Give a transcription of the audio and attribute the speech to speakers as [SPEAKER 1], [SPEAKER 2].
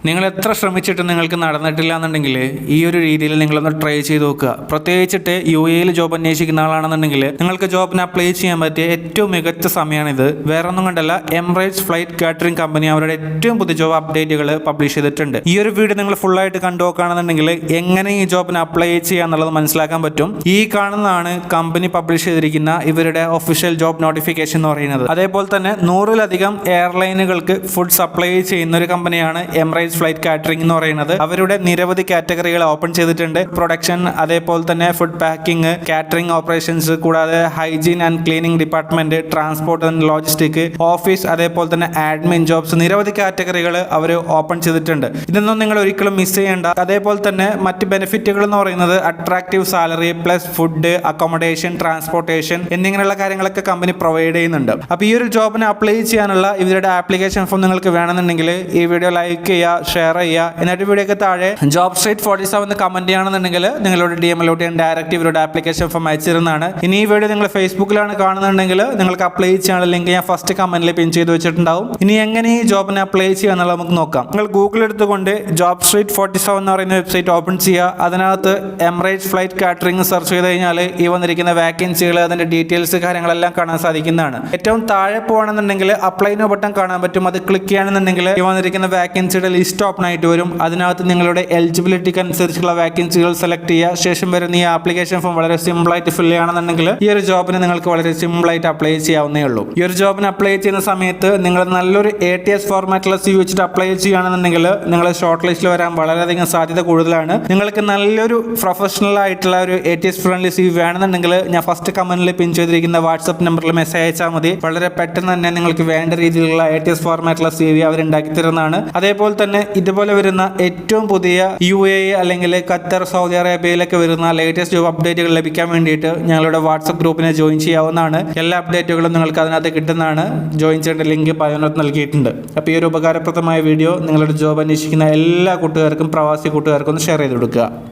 [SPEAKER 1] നിങ്ങൾ എത്ര ശ്രമിച്ചിട്ട് നിങ്ങൾക്ക് നടന്നിട്ടില്ല എന്നുണ്ടെങ്കിൽ ഈ ഒരു രീതിയിൽ നിങ്ങളൊന്ന് ട്രൈ ചെയ്ത് നോക്കുക. പ്രത്യേകിച്ചിട്ട് UAE ജോബ് അന്വേഷിക്കുന്ന ആളാണെന്നുണ്ടെങ്കിൽ നിങ്ങൾക്ക് ജോബിന് അപ്ലൈ ചെയ്യാൻ പറ്റിയ ഏറ്റവും മികച്ച സമയമാണിത്. വേറെ ഒന്നും കണ്ടല്ല, എമിറേറ്റ്സ് ഫ്ലൈറ്റ് കാറ്ററിംഗ് കമ്പനി അവരുടെ ഏറ്റവും പുതിയ ജോബ് അപ്ഡേറ്റുകൾ പബ്ലിഷ് ചെയ്തിട്ടുണ്ട്. ഈ ഒരു വീഡിയോ നിങ്ങൾ ഫുള്ളായിട്ട് കണ്ടു നോക്കുകയാണെന്നുണ്ടെങ്കിൽ എങ്ങനെ ഈ ജോബിന് അപ്ലൈ ചെയ്യുക എന്നുള്ളത് മനസ്സിലാക്കാൻ പറ്റും. ഈ കാണുന്നതാണ് കമ്പനി പബ്ലിഷ് ചെയ്തിരിക്കുന്ന ഇവരുടെ ഒഫീഷ്യൽ ജോബ് നോട്ടിഫിക്കേഷൻ എന്ന് പറയുന്നത്. അതേപോലെ തന്നെ 100-ലധികം എയർലൈനുകൾക്ക് ഫുഡ് സപ്ലൈ ചെയ്യുന്ന ഒരു കമ്പനിയാണ് എമിറേറ്റ്സ് ഫ്ലൈറ്റ് കാറ്ററിംഗ് എന്ന് പറയുന്നത്. അവരുടെ നിരവധി കാറ്റഗറികൾ ഓപ്പൺ ചെയ്തിട്ടുണ്ട്. പ്രൊഡക്ഷൻ, അതേപോലെ തന്നെ ഫുഡ് പാക്കിംഗ്, കാറ്ററിംഗ് ഓപ്പറേഷൻസ്, കൂടാതെ hygiene and cleaning department, transport and logistic, office, അതേപോലെ തന്നെ അഡ്മിൻ ജോബ്സ്, നിരവധി കാറ്റഗറികൾ അവർ ഓപ്പൺ ചെയ്തിട്ടുണ്ട്. ഇതൊന്നും നിങ്ങൾ ഒരിക്കലും മിസ് ചെയ്യേണ്ട. അതേപോലെ തന്നെ മറ്റ് ബെനിഫിറ്റുകൾ എന്ന് പറയുന്നത് attractive salary plus food, accommodation, transportation എന്നിങ്ങനെയുള്ള കാര്യങ്ങളൊക്കെ കമ്പനി പ്രൊവൈഡ് ചെയ്യുന്നുണ്ട്. അപ്പോൾ ഈ ഒരു ജോബിന് അപ്ലൈ ചെയ്യാനുള്ള ഇവരുടെ ആപ്ലിക്കേഷൻ ഫോം നിങ്ങൾക്ക് വേണമെന്നുണ്ടെങ്കിൽ ഈ വീഡിയോ ലൈക്ക് ചെയ്യുക, ഷെയർ ചെയ്യുക. എന്നിട്ട് വീഡിയോക്ക് താഴെ ജോബ് സ്ട്രീറ്റ് 47 കമന്റ് ചെയ്യുകയാണെന്നുണ്ടെങ്കിൽ നിങ്ങളുടെ DMലോട്ട് ഞാൻ ഡയറക്റ്റ് ഇവരുടെ ആപ്ലിക്കേഷൻ ഫോം അയച്ചിരുന്നതാണ്. ഇനി ഈ വീഡിയോ നിങ്ങൾ ഫേസ്ബുക്കിലാണ് കാണുന്നുണ്ടെങ്കിൽ നിങ്ങൾക്ക് അപ്ലൈ ചെയ്യാനുള്ള ലിങ്ക് ഞാൻ ഫസ്റ്റ് കമന്റിൽ പിൻ ചെയ്ത് വെച്ചിട്ടുണ്ടാവും. ഇനി എങ്ങനെ ഈ ജോബിന് അപ്ലൈ ചെയ്യുക എന്നുള്ളത് നമുക്ക് നോക്കാം. നിങ്ങൾ ഗൂഗിൾ എടുത്തുകൊണ്ട് ജോബ് സ്ട്രീറ്റ് 47 എന്ന് പറയുന്ന വെബ്സൈറ്റ് ഓപ്പൺ ചെയ്യുക. അതിനകത്ത് എമിറേറ്റ്സ് ഫ്ലൈറ്റ് കാറ്ററിംഗ് സെർച്ച് ചെയ്ത് കഴിഞ്ഞാൽ ഈ വന്നിരിക്കുന്ന വാക്കൻസികൾ, അതിന്റെ ഡീറ്റെയിൽസ്, കാര്യങ്ങളെല്ലാം കാണാൻ സാധിക്കുന്നതാണ്. ഏറ്റവും താഴെ പോകണമെന്നുണ്ടെങ്കിൽ അപ്ലൈ നോ ബട്ടൺ കാണാൻ പറ്റും. അത് ക്ലിക്ക് ചെയ്യുകയാണെന്നുണ്ടെങ്കിൽ ഈ വന്നിരിക്കുന്ന വാക്കൻസിയുടെ ലിസ്റ്റ് ഓപ്പൺ ആയിട്ട് വരും. അതിനകത്ത് നിങ്ങളുടെ എലിജിബിലിറ്റിക്ക് അനുസരിച്ചുള്ള വാക്കൻസികൾ സെലക്ട് ചെയ്യുക. ശേഷം വരുന്ന ഈ ആപ്ലിക്കേഷൻ ഫോം വളരെ സിമ്പിൾ ആയിട്ട് ഫിൽ ചെയ്യുകയാണെന്നുണ്ടെങ്കിൽ ഈ ഒരു ജോബിന് നിങ്ങൾക്ക് വളരെ സിമ്പിൾ ആയിട്ട് അപ്ലൈ ചെയ്യാവുന്നേ ഉള്ളൂ. ഈ ഒരു ജോബിന് അപ്ലൈ ചെയ്യുന്ന സമയത്ത് നിങ്ങൾ നല്ലൊരു ATS ഫോർമാറ്റുള്ള CV വെച്ചിട്ട് അപ്ലൈ ചെയ്യുകയാണെന്നുണ്ടെങ്കിൽ നിങ്ങൾ ഷോർട്ട് ലിസ്റ്റിൽ വരാൻ വളരെയധികം സാധ്യത കൂടുതലാണ്. നിങ്ങൾക്ക് നല്ലൊരു പ്രൊഫഷണൽ ആയിട്ടുള്ള ഒരു ATS ഫ്രണ്ട്ലി CV വേണമെന്നുണ്ടെങ്കിൽ ഞാൻ ഫസ്റ്റ് കമന്റിൽ പിൻ ചെയ്തിരിക്കുന്ന വാട്സ്ആപ്പ് നമ്പറിൽ മെസ്സേജ് അയച്ചാൽ മതി. വളരെ പെട്ടെന്ന് തന്നെ നിങ്ങൾക്ക് വേണ്ട രീതിയിലുള്ള ATS ഫോർമാറ്റുള്ള CV അവരുണ്ടാക്കി തരുന്നതാണ്. അതേപോലെ തന്നെ ഇതുപോലെ വരുന്ന ഏറ്റവും പുതിയ UAE അല്ലെങ്കിൽ ഖത്തർ, സൗദി അറേബ്യയിലൊക്കെ വരുന്ന ലേറ്റസ്റ്റ് ജോബ് അപ്ഡേറ്റുകൾ ലഭിക്കാൻ വേണ്ടിയിട്ട് ഞങ്ങളുടെ വാട്സ്ആപ്പ് ഗ്രൂപ്പിനെ ജോയിൻ ചെയ്യാവുന്നതാണ്. എല്ലാ അപ്ഡേറ്റുകളും നിങ്ങൾക്ക് അതിനകത്ത് കിട്ടുന്നതാണ്. ജോയിൻ ചെയ്യേണ്ട ലിങ്ക് ബയോനകത്ത് നൽകിയിട്ടുണ്ട്. അപ്പോൾ ഈ ഒരു ഉപകാരപ്രദമായ വീഡിയോ നിങ്ങളുടെ ജോബ് അന്വേഷിക്കുന്ന എല്ലാ കൂട്ടുകാർക്കും, പ്രവാസി കൂട്ടുകാർക്കും ഒന്ന് ഷെയർ ചെയ്ത് കൊടുക്കുക.